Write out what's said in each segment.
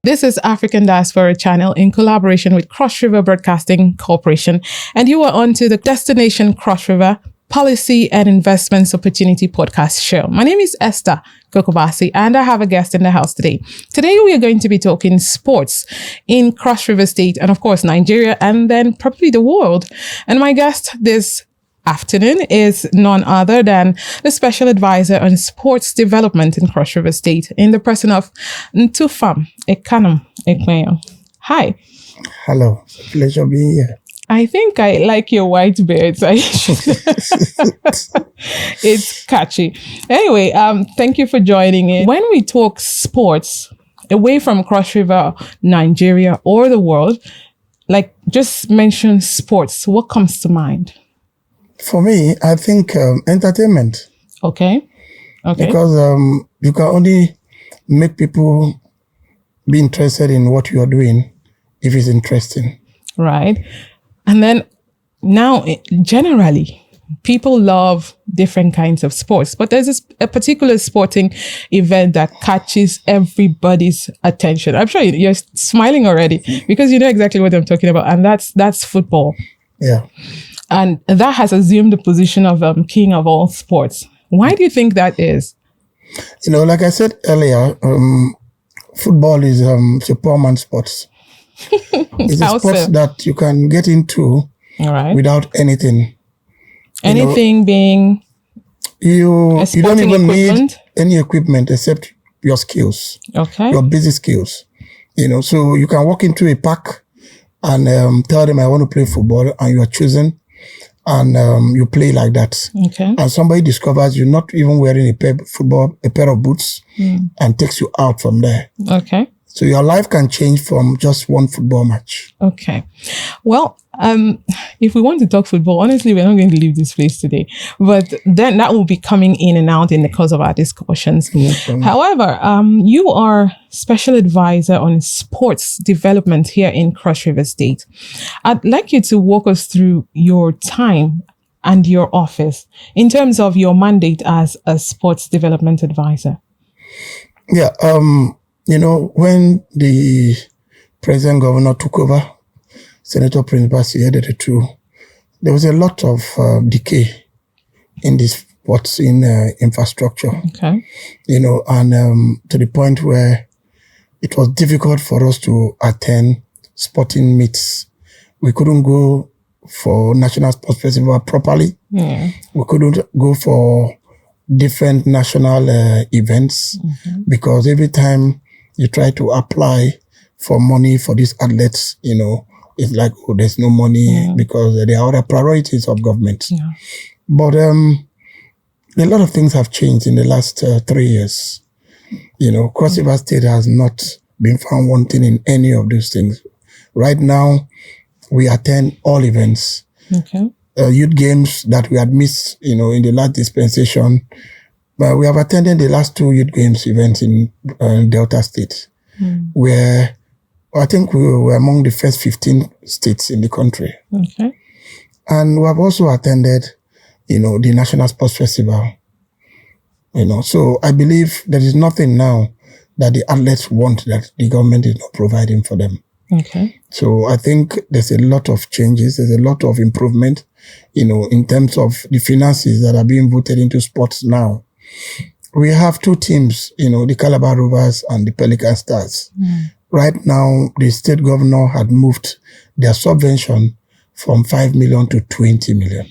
This is African Diaspora Channel in collaboration with Cross River Broadcasting Corporation, and you are on to the Destination Cross River Policy and Investments Opportunity Podcast Show. My name is Esther Kokobasi, and I have a guest in the house today. Today, we are going to be talking sports in Cross River State and, of course, Nigeria, and then probably the world. And my guest this afternoon is none other than the Special Advisor on Sports Development in Cross River State, in the person of Ntufam Ekanem Ekpenyong. Hi. Hello. Pleasure being here. I think I like your white beard. It's catchy. Anyway, thank you for joining in. When we talk sports, away from Cross River, Nigeria, or the world, like just mention sports, what comes to mind? For me, I think entertainment. Okay. Because you can only make people be interested in what you are doing if it's interesting. Right. And then now, generally, people love different kinds of sports, but there's a particular sporting event that catches everybody's attention. I'm sure you're smiling already because you know exactly what I'm talking about, and that's football. Yeah. And that has assumed the position of king of all sports. Why do you think that is? You know, like I said earlier, football is a poor man's sport. It's a sport that you can get into without anything. Anything being you don't even need any equipment except your skills. Okay. Your basic skills. You know, so you can walk into a park and tell them I want to play football, and you are chosen. And you play like that. Okay. And somebody discovers you're not even wearing a pair of boots and takes you out from there. Okay. So your life can change from just one football match. Okay. Well, if we want to talk football, honestly, we're not going to leave this place today. But then that will be coming in and out in the course of our discussions. However, you are Special Advisor on Sports Development here in Cross River State. I'd like you to walk us through your time and your office in terms of your mandate as a Sports Development Advisor. Yeah. You know, when the President Governor took over, Senator Prince Bassey headed it too, there was a lot of decay in this sports infrastructure. Okay. You know, and to the point where it was difficult for us to attend sporting meets. We couldn't go for National Sports Festival properly. Yeah. We couldn't go for different national events because every time you try to apply for money for these athletes, you know, it's like, oh, there's no money because there are other priorities of government. Yeah. But a lot of things have changed in the last 3 years. You know, Cross River State has not been found wanting in any of those things. Right now, we attend all events. Okay. Youth games that we had missed, you know, in the last dispensation. But we have attended the last 2 youth games events in Delta State, where I think we were among the first 15 states in the country. Okay. And we have also attended, you know, the National Sports Festival. You know, so I believe there is nothing now that the athletes want that the government is not providing for them. Okay. So I think there's a lot of changes. There's a lot of improvement, you know, in terms of the finances that are being voted into sports now. We have 2 teams, you know, the Calabar Rovers and the Pelican Stars. Right now, the state governor had moved their subvention from 5 million to 20 million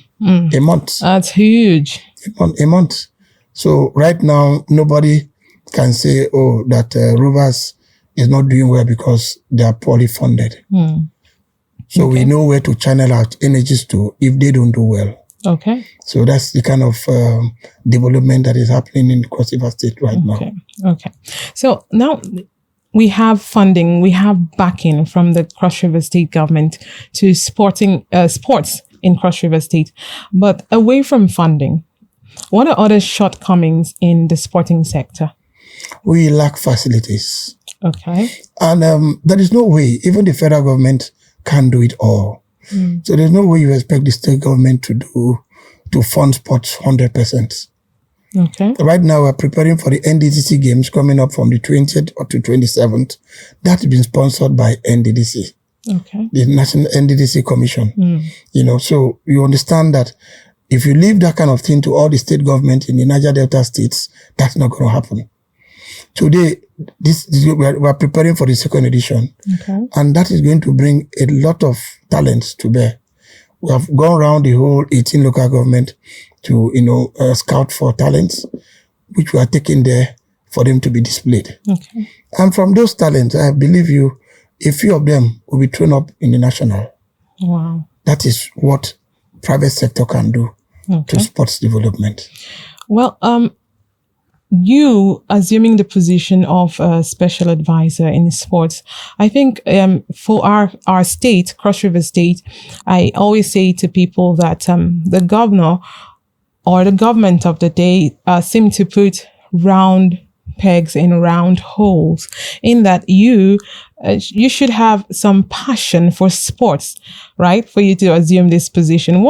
a month. That's huge. A month. So right now, nobody can say, oh, that Rovers is not doing well because they are poorly funded. So we know where to channel our energies to if they don't do well. Okay. So that's the kind of development that is happening in Cross River State right now. Okay. So now we have funding, we have backing from the Cross River State government to sports in Cross River State. But away from funding, what are other shortcomings in the sporting sector? We lack facilities. Okay. And there is no way, even the federal government can do it all. So there's no way you expect the state government to fund sports 100%. Okay. Right now, we're preparing for the NDDC games coming up from the 20th to 27th. That's been sponsored by NDDC, Okay. the National NDDC Commission. So you understand that if you leave that kind of thing to all the state government in the Niger Delta states, that's not going to happen. Today, we're preparing for the second edition, and that is going to bring a lot of talents to bear. We have gone around the whole 18 local government to, scout for talents, which we are taking there for them to be displayed. Okay. And from those talents, I believe a few of them will be thrown up in the national. Wow. That is what private sector can do to sports development. Well, you assuming the position of a special advisor in sports, I think for our state, Cross River State, I always say to people that the governor or the government of the day seem to put round pegs in round holes, in that you should have some passion for sports, right? For you to assume this position.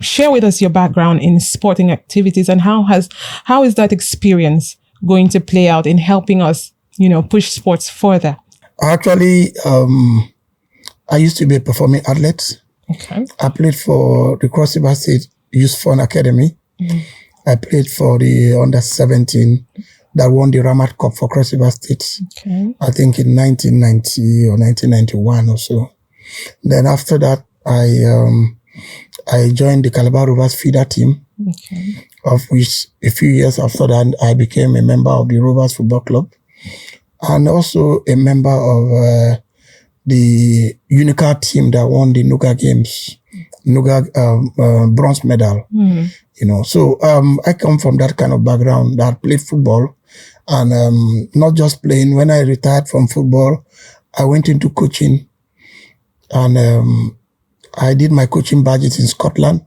Share with us your background in sporting activities, and how is that experience going to play out in helping us, push sports further? Actually, I used to be a performing athlete. Okay. I played for the Cross River State Youth Fun Academy. I played for the under 17 that won the Ramat Cup for Cross River State. Okay. I think in 1990 or 1991 or so. Then after that, I joined the Calabar Rovers feeder team, of which a few years after that, I became a member of the Rovers Football Club, and also a member of the Unica team that won the Nuga Games, bronze medal. So I come from that kind of background that played football, and not just playing. When I retired from football, I went into coaching, and I did my coaching badges in Scotland.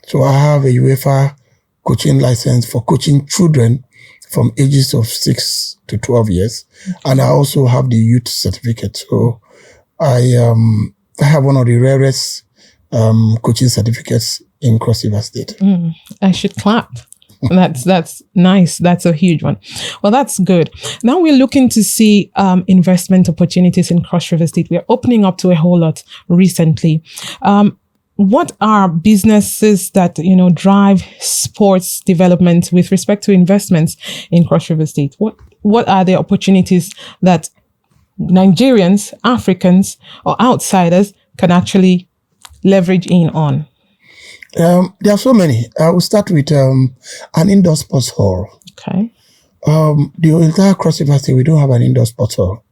So I have a UEFA coaching license for coaching children from ages of 6 to 12 years. And I also have the youth certificate. So I have one of the rarest coaching certificates in Cross River State. I should clap. That's nice. That's a huge one. Well, that's good. Now we're looking to see investment opportunities in Cross River State. We're opening up to a whole lot recently. What are businesses that drive sports development with respect to investments in Cross River State? What are the opportunities that Nigerians, Africans, or outsiders can actually leverage in on? There are so many. I will start with an indoor sports hall. Okay. The entire Cross River State, we don't have an indoor sports hall.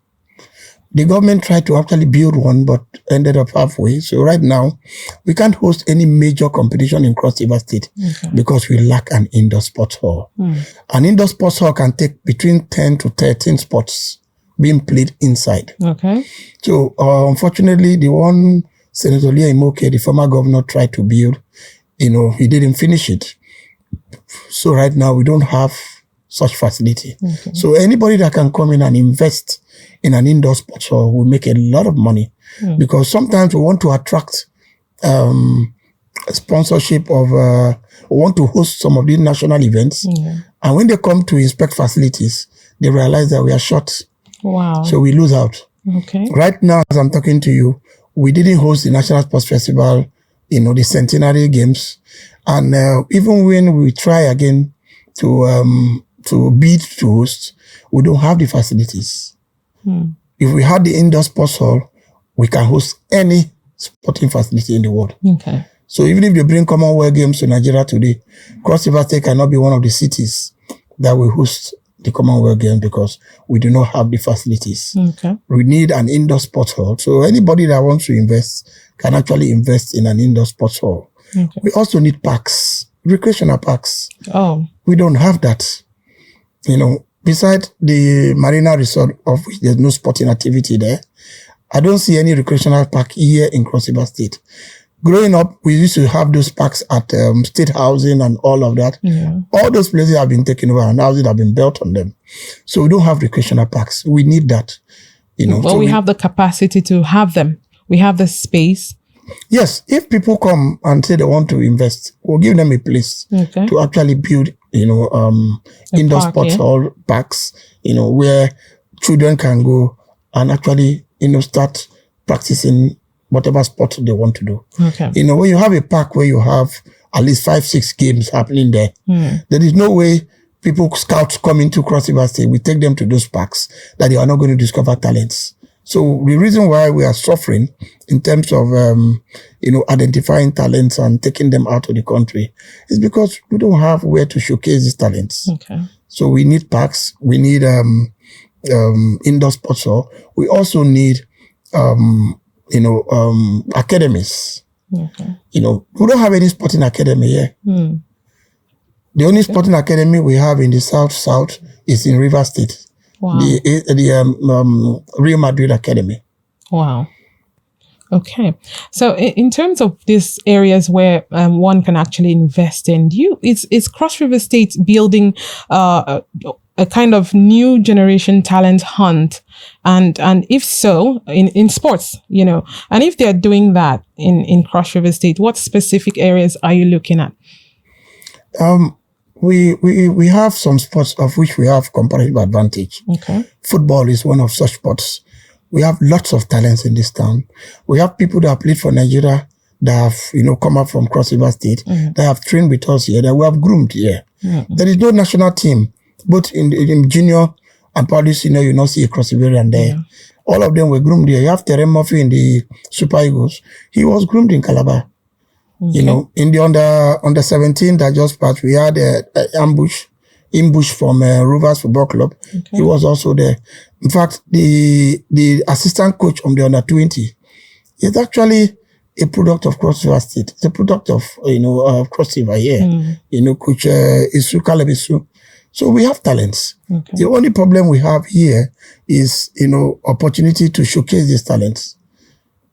The government tried to actually build one, but ended up halfway. So right now, we can't host any major competition in Cross River State because we lack an indoor sports hall. An indoor sports hall can take between 10 to 13 sports being played inside. Okay. So unfortunately, the one Senator Leah Imoke, the former governor, tried to build, he didn't finish it. So right now, we don't have such facility. So anybody that can come in and invest in an indoor sports hall will make a lot of money, because sometimes we want to attract sponsorship of, we want to host some of these national events. And when they come to inspect facilities, they realize that we are short. Wow. So we lose out. Okay. Right now, as I'm talking to you, we didn't host the National Sports Festival, the Centenary Games. And even when we try again to bid to host, we don't have the facilities. If we had the indoor sports hall, we can host any sporting facility in the world. Okay. So even if they bring Commonwealth Games to Nigeria today, Cross River State cannot be one of the cities that will host the Commonwealth Games because we do not have the facilities. Okay. We need an indoor sports hall. So anybody that wants to invest can actually invest in an indoor sports hall. Okay. We also need parks, recreational parks. Oh. We don't have that. Besides the Marina Resort, of which there's no sporting activity there, I don't see any recreational park here in Cross River State. Growing up, we used to have those parks at state housing and all of that. All those places have been taken over and houses have been built on them. So we don't have recreational parks. We need that. Well, so we have the capacity to have them. We have the space. Yes, if people come and say they want to invest, we'll give them a place to actually build indoor park, sports hall parks, where children can go and actually, start practicing whatever sport they want to do. Okay. When you have a park where you have at least 5-6 games happening there, there is no way scouts come into Cross River State, we take them to those parks that they are not going to discover talents. So the reason why we are suffering in terms of, identifying talents and taking them out of the country is because we don't have where to showcase these talents. Okay. So we need parks, we need indoor sports hall. We also need, academies. Okay. We don't have any sporting academy here. The only sporting academy we have in the South is in River State. Wow. The Real Madrid Academy. Wow. Okay. So in terms of these areas where one can actually invest in, is Cross River State building a kind of new generation talent hunt? And if so, in sports, and if they're doing that in Cross River State, what specific areas are you looking at? We have some sports of which we have comparative advantage. Okay. Football is one of such sports. We have lots of talents in this town. We have people that have played for Nigeria that have, come up from Cross River State, that have trained with us here, that we have groomed here. There is no national team, both in junior and probably senior, you see a Cross Riverian there. Yeah. All of them were groomed here. You have Terem Murphy in the Super Eagles. He was groomed in Calabar. Okay. In the under 17 that just passed, we had ambush from Rovers Football Club. Okay. He was also there. In fact, the assistant coach from the under 20 is actually a product of Cross River State. It's a product of Cross River here. Coach Isu Kalebisu. So we have talents. Okay. The only problem we have here is opportunity to showcase these talents.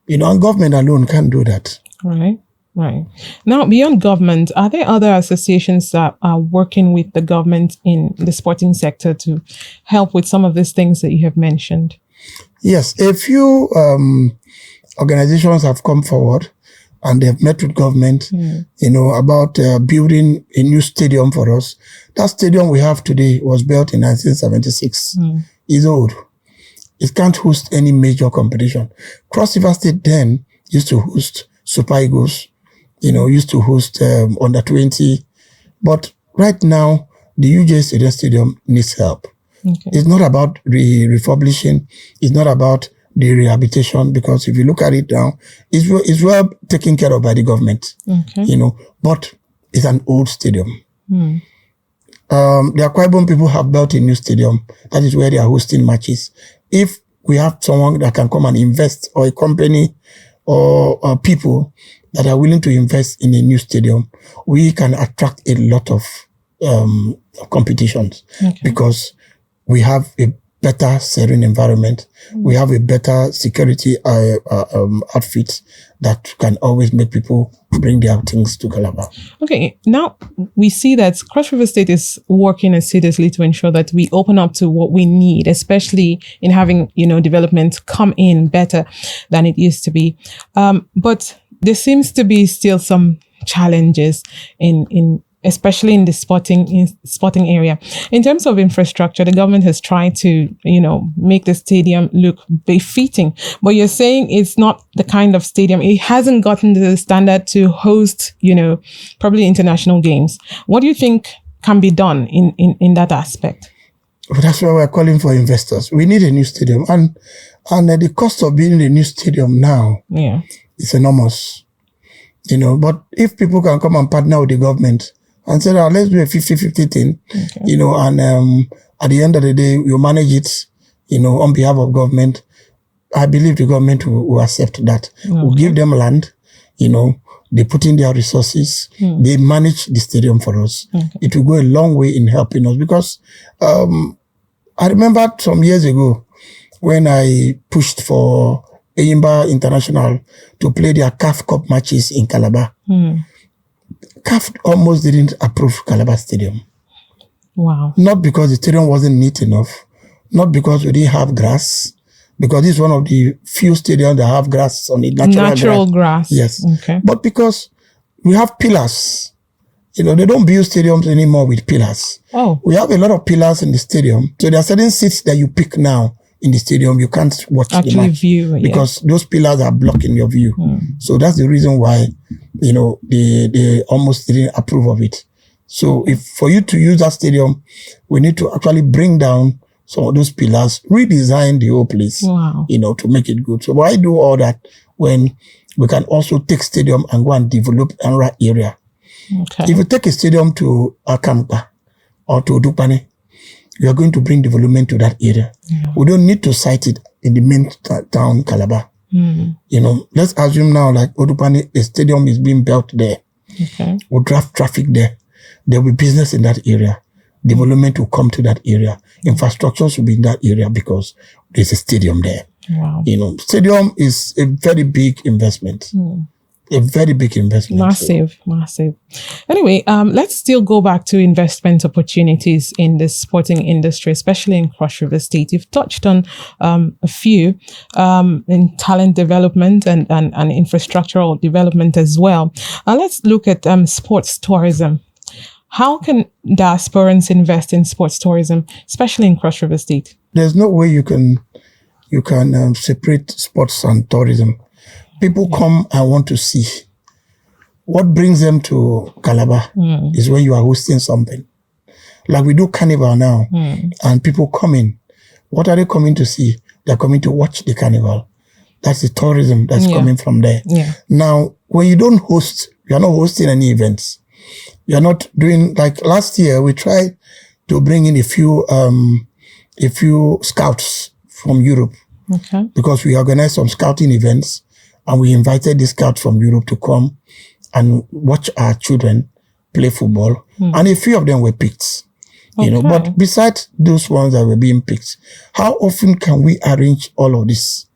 And government alone can't do that. Right. Right. Now, beyond government, are there other associations that are working with the government in the sporting sector to help with some of these things that you have mentioned? Yes. A few organizations have come forward and they've met with government, about building a new stadium for us. That stadium we have today was built in 1976. It's old. It can't host any major competition. Cross River State then used to host Super Eagles, used to host under 20. But right now, the UJ Stadium needs help. Okay. It's not about refurbishing. It's not about the rehabilitation, because if you look at it now, it's well taken care of by the government. Okay. But it's an old stadium. The Akwa Ibom people have built a new stadium. That is where they are hosting matches. If we have someone that can come and invest, or a company or people that are willing to invest in a new stadium, we can attract a lot of competitions. Okay. Because we have a better serene environment. We have a better security outfit that can always make people bring their things to Calabar. Okay, now we see that Cross River State is working assiduously to ensure that we open up to what we need, especially in having, development come in better than it used to be. But there seems to be still some challenges especially in the sporting area. In terms of infrastructure, the government has tried to, make the stadium look befitting. But you're saying it's not the kind of stadium. It hasn't gotten to the standard to host, probably international games. What do you think can be done in that aspect? But that's why we're calling for investors. We need a new stadium. And the cost of building a new stadium now is enormous. But if people can come and partner with the government and say, let's do a 50-50 thing, and at the end of the day, you manage it, on behalf of government. I believe the government will accept that. Okay. We'll give them land, they put in their resources, they manage the stadium for us. Okay. It will go a long way in helping us, because I remember some years ago when I pushed for Eyimba International to play their CAF Cup matches in Calabar. CAF almost didn't approve Calabar Stadium. Wow. Not because the stadium wasn't neat enough, not because we didn't have grass, because this is one of the few stadiums that have grass on it, natural grass. Yes. Okay. But because we have pillars, They don't build stadiums anymore with pillars. Oh. We have a lot of pillars in the stadium. So there are certain seats that you pick now in the stadium. You can't watch the match because those pillars are blocking your view. So that's the reason why, they almost didn't approve of it. So for you to use that stadium, we need to actually bring down some of those pillars, redesign the whole place, to make it good. So why do all that when we can also take stadium and go and develop another area? Okay. If you take a stadium to Akampa or to Dupane, you are going to bring development to that area. We don't need to site it in the main town, Calabar. Let's assume now, like Odupane, a stadium is being built there. Okay. We'll draft traffic there. There will be business in that area. Development will come to that area. Infrastructures will be in that area because there's a stadium there. Wow. Stadium is a very big investment. A very big investment. Massive. Anyway, let's still go back to investment opportunities in the sporting industry, especially in Cross River State. You've touched on a few in talent development and infrastructural development as well. Let's look at sports tourism. How can diasporans invest in sports tourism, especially in Cross River State? There's no way you can separate sports and tourism. People come and want to see. What brings them to Calabar is when you are hosting something. Like we do carnival now, and people come in. What are they coming to see? They're coming to watch the carnival. That's the tourism that's coming from there. Yeah. Now, when you don't host, you're not hosting any events. You're not doing, like last year, we tried to bring in a few scouts from Europe. Okay. Because we organized some scouting events and we invited the scouts from Europe to come and watch our children play football. And a few of them were picked. Okay. But besides those ones that were being picked, how often can we arrange all of this?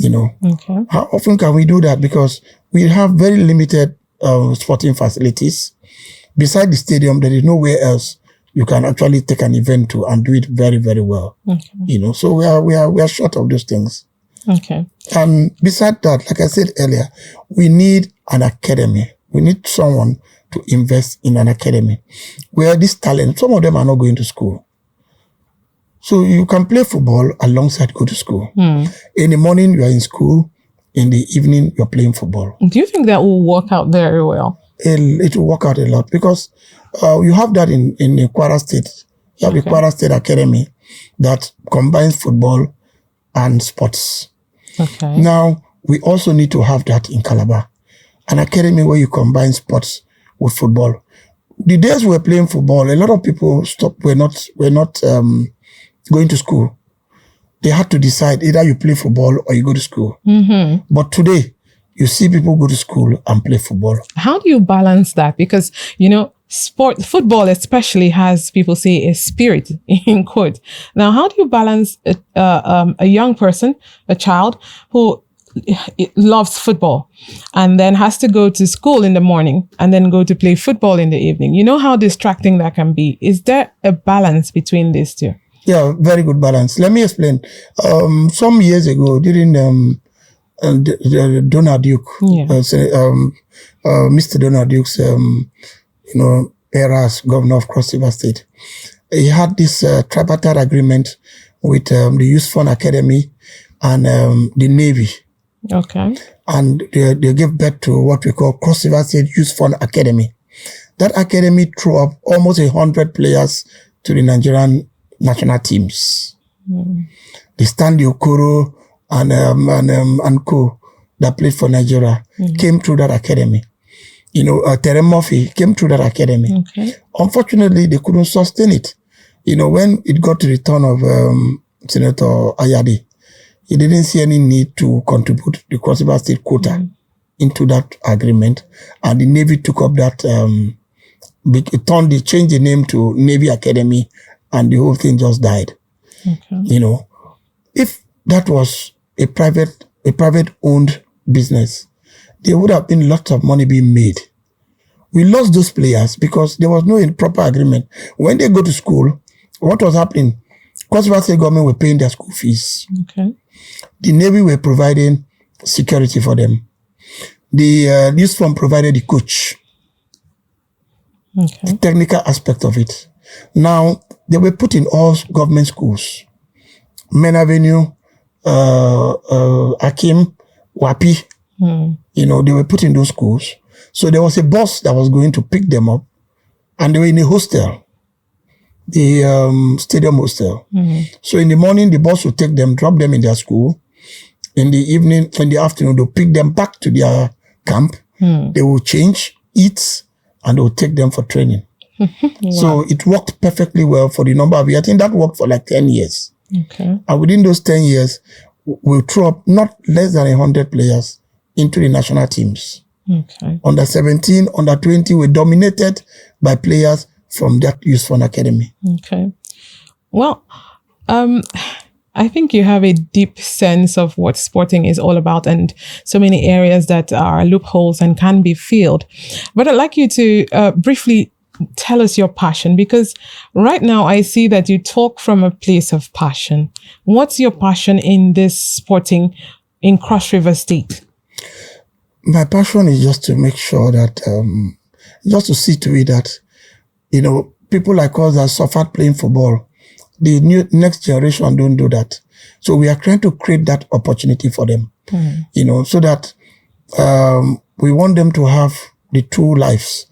Okay. How often can we do that? Because we have very limited sporting facilities. Beside the stadium, there is nowhere else you can actually take an event to and do it very, very well. Okay. So we are short of those things. Okay. And beside that, like I said earlier, we need an academy. We need someone to invest in an academy where this talent, some of them are not going to school. So you can play football alongside go to school. In the morning, you are in school. In the evening, you're playing football. Do you think that will work out very well? It will work out a lot because you have that in Kwara State. You have the Kwara State Academy that combines football and sports. Okay. Now, we also need to have that in Calabar. An academy where you combine sports with football. The days we're playing football, a lot of people were not going to school. They had to decide either you play football or you go to school. But today, you see people go to school and play football. How do you balance that? Because, football especially has, people say, a spirit, in quote. Now, how do you balance a young person, a child, who loves football and then has to go to school in the morning and then go to play football in the evening? You know how distracting that can be. Is there a balance between these two? Yeah, very good balance. Let me explain. Some years ago, during Donald Duke, Mr. Donald Duke's, era as governor of Cross River State, he had this tripartite agreement with the Youth Fund Academy and the Navy. Okay. And they gave birth to what we call Cross River State Youth Fund Academy. That academy threw up almost 100 players to the Nigerian national teams. The Stanley Okoro and co that played for Nigeria came through that academy. Terry Murphy came through that academy. Okay. Unfortunately, they couldn't sustain it. When it got to the turn of Senator Ayadi, he didn't see any need to contribute the Cross River State quota into that agreement, and the Navy took up that. They changed the name to Navy Academy, and the whole thing just died. Okay. If that was a private owned business, there would have been lots of money being made. We lost those players because there was no proper agreement. When they go to school, what was happening? Cross River State government were paying their school fees. Okay. The Navy were providing security for them. The youth fund provided the coach. the technical aspect of it. Now, they were put in all government schools. Men Avenue, Akim, Wapi, they were put in those schools. So there was a bus that was going to pick them up, and they were in a hostel, the stadium hostel. So in the morning, the bus would take them, drop them in their school. In the afternoon, they'll pick them back to their camp. They will change, eat, and they'll take them for training. Wow. So it worked perfectly well for the number of years. I think that worked for like 10 years. Okay. And within those 10 years, we'll throw up not less than 100 players into the national teams. Okay. Under 17, under 20 were dominated by players from that Youth Fund Academy. Okay. Well, I think you have a deep sense of what sporting is all about and so many areas that are loopholes and can be filled. But I'd like you to briefly tell us your passion, because right now I see that you talk from a place of passion. What's your passion in this sporting in Cross River State? My passion is just to make sure that, just to see to it that, people like us that suffered playing football, the next generation don't do that. So we are trying to create that opportunity for them, so that we want them to have the two lives,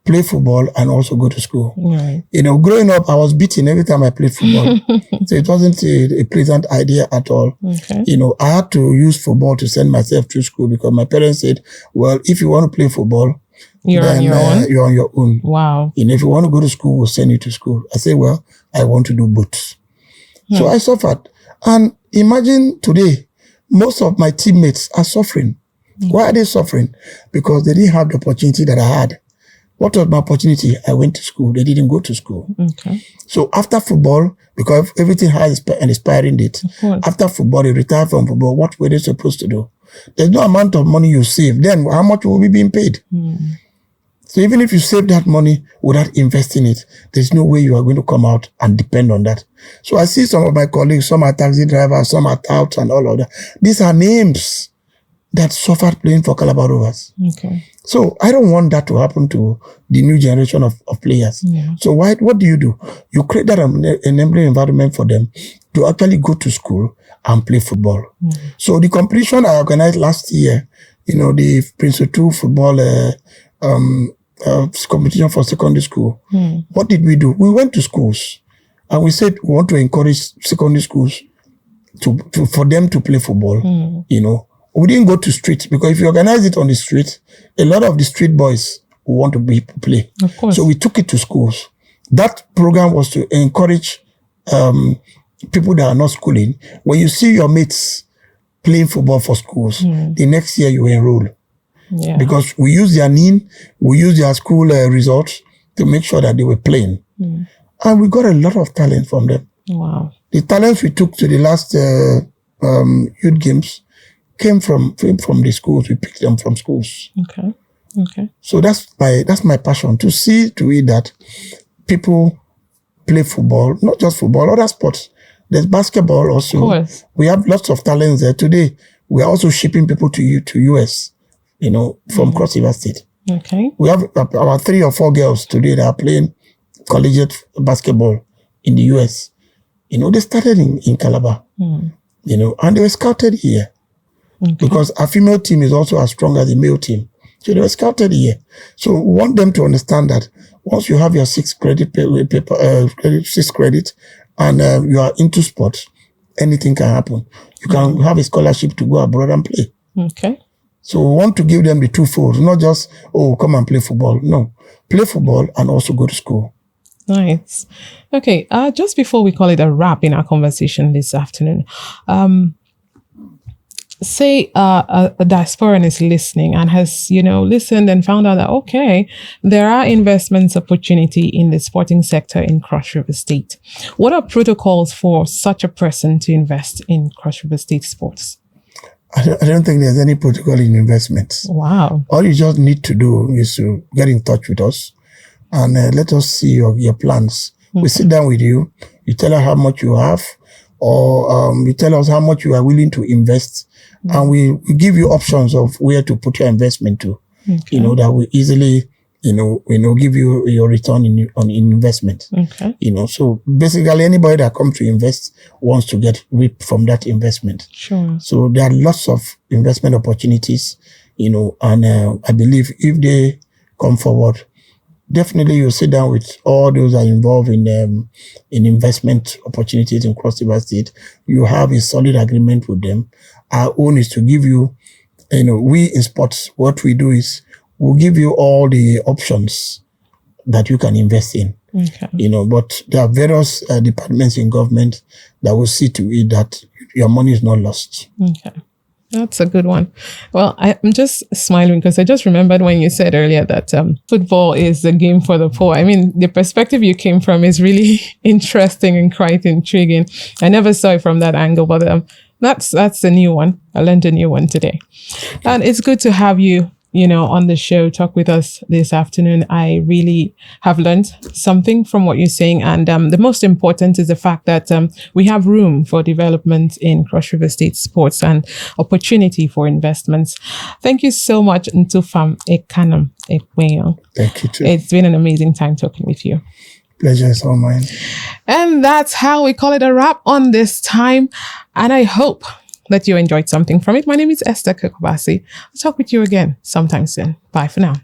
play football and also go to school. Right. Growing up, I was beaten every time I played football. So it wasn't a pleasant idea at all. Okay. I had to use football to send myself to school because my parents said, well, if you want to play football, you're on your own. Wow. If you want to go to school, we'll send you to school. I said, well, I want to do both. So I suffered. And imagine today, most of my teammates are suffering. Why are they suffering? Because they didn't have the opportunity that I had. What was my opportunity? I went to school. They didn't go to school. Okay. So after football, because everything has an expiring date, after football, they retired from football. What were they supposed to do? There's no amount of money you save. Then how much will be being paid? So even if you save that money without investing it, there's no way you are going to come out and depend on that. So I see some of my colleagues, some are taxi drivers, some are touts and all of that. These are names that suffered playing for Calabar Rovers. Okay. So I don't want that to happen to the new generation of players. Yeah. So what do? You create that enabling environment for them to actually go to school and play football. So the competition I organized last year, the Prince 2 football competition for secondary school. What did we do? We went to schools and we said we want to encourage secondary schools for them to play football. We didn't go to streets because if you organize it on the street, a lot of the street boys want to play. Of course. So we took it to schools. That program was to encourage people that are not schooling. When you see your mates playing football for schools, the next year you enroll. Yeah. Because we use their name, we use their school results to make sure that they were playing. And we got a lot of talent from them. Wow. The talents we took to the last youth games came from the schools. We picked them from schools. Okay. So that's my passion, to see to it that people play football, not just football, other sports. There's basketball also. Of course. We have lots of talents there. Today, we are also shipping people to US, from Cross River State. Okay. We have about 3 or 4 girls today that are playing collegiate basketball in the US. They started in Calabar, and they were scouted here. Because our female team is also as strong as the male team. So they were scouted here. So we want them to understand that once you have your 6 credit and you are into sports, anything can happen. You can have a scholarship to go abroad and play. Okay. So we want to give them the twofold, not just, come and play football. No, play football and also go to school. Nice. Okay. Just before we call it a wrap in our conversation this afternoon, say a diasporan is listening and has, listened and found out that, okay, there are investments opportunity in the sporting sector in Cross River State. What are protocols for such a person to invest in Cross River State sports? I don't think there's any protocol in investments. Wow. All you just need to do is to get in touch with us and let us see your plans. We sit down with you. You tell us how much you have, or you tell us how much you are willing to invest. And we give you options of where to put your investment to, that will easily give you your return on investment. Okay. So basically anybody that comes to invest wants to get reap from that investment. Sure. So there are lots of investment opportunities, and I believe if they come forward, definitely you sit down with all those that are involved in investment opportunities in Cross River State. You have a solid agreement with them. Our own is to give you, we in sports, what we do is we'll give you all the options that you can invest in. Okay. But there are various departments in government that will see to it that your money is not lost. Okay. That's a good one. Well, I'm just smiling because I just remembered when you said earlier that football is a game for the poor. I mean, the perspective you came from is really interesting and quite intriguing. I never saw it from that angle, but that's a new one. I learned a new one today. And it's good to have you, on the show, talk with us this afternoon. I really have learned something from what you're saying. And the most important is the fact that we have room for development in Cross River State sports and opportunity for investments. Thank you so much, Ntufam Ekanem Ekpenyong. Thank you too. It's been an amazing time talking with you. Pleasure is all mine. And that's how we call it a wrap on this time. And I hope that you enjoyed something from it. My name is Esther Kokobasi. I'll talk with you again sometime soon. Bye for now.